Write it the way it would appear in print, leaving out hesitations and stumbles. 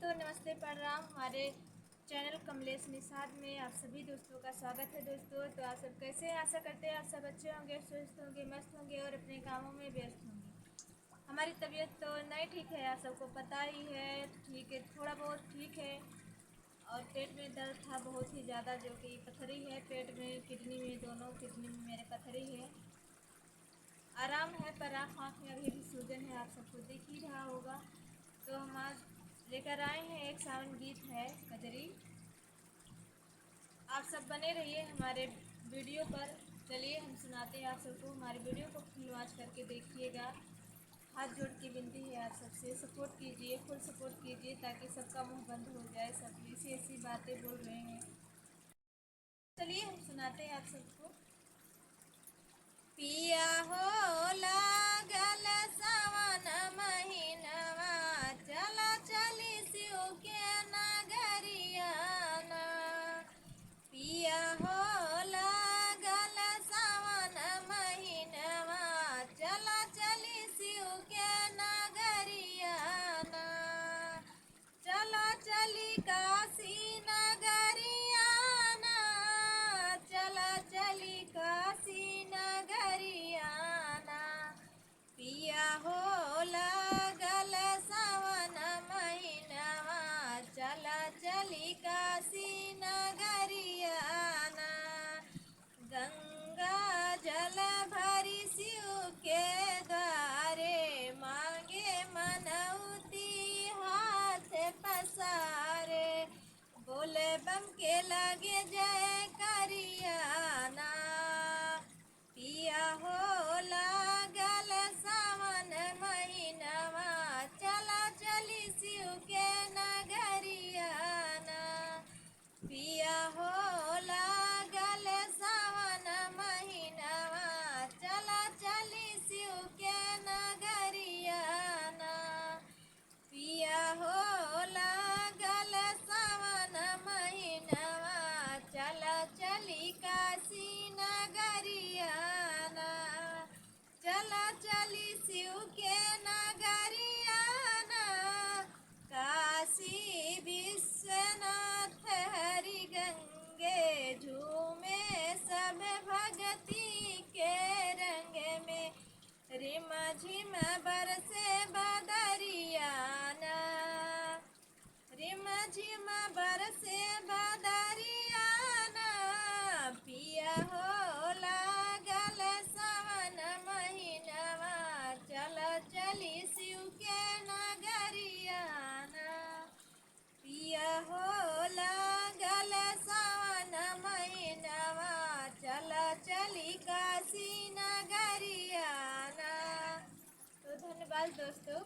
दोस्तों, नमस्ते प्रणाम। हमारे चैनल कमलेश निषाद में आप सभी दोस्तों का स्वागत है। दोस्तों, तो आप सब कैसे हैं? आशा करते हैं आप सब अच्छे होंगे, स्वस्थ होंगे, मस्त होंगे और अपने कामों में व्यस्त होंगे। हमारी तबीयत तो नहीं ठीक है, आप सबको पता ही है। ठीक है, थोड़ा बहुत ठीक है और पेट में दर्द था बहुत ही ज़्यादा, जो कि पथरी है पेट में, किडनी में, दोनों किडनी में मेरे पथरी है। आराम है पर आँख में अभी भी सूजन है, आप सबको दिख ही रहा होगा। तो हम आज लेकर आए हैं एक सावन गीत है कजरी। आप सब बने रहिए हमारे वीडियो पर। चलिए हम सुनाते हैं आप सबको। हमारे वीडियो को फुल वॉच करके देखिएगा। हाथ जोड़ के विनती है आप सबसे, सपोर्ट कीजिए, फुल सपोर्ट कीजिए ताकि सबका मुंह बंद हो जाए। सब ऐसी ऐसी बातें बोल रहे हैं। चलिए हम सुनाते हैं आप सबको। पिया हो लागल सावन महीनवा, चला चली शिव के नगरियाना। पिया हो लागल सावन महीनवा, चला चली शिव के नगरियाना। चला चली काशी नगरियाना, चला चली काशी नगरियाना। पिया हो लागल सावन महीनवा, चला चली काशी नगरियाना। गंगा जल भरी शिव के द्वारे, मांगे मनौती हाथ पसारे। बोले बम के लगे जय करियाना। पिया हो लागल सावन महीनवा, चला चली शिव के नगरियाना। पिया हो लागल सावन महीनवा, चला चली शिव के नगरियाना। पिया हो लागल सावन महीनवा, चला चली काशी नगरियाना। चला चली शिव के नगरियाना। काशी विश्वनाथ हरि गंगे, झूमे सब भगती के रंग में। रिम झिम बरसे बदरियाना, रिम झिम बरसे बदरियाना। पिया हो लागल सावन महीनवा, चला चली शिव के नगरियाना। पिया हो लागल सावन महीनवा, चला चली काशी नगरियाना। तो धन्यवाद दोस्तों।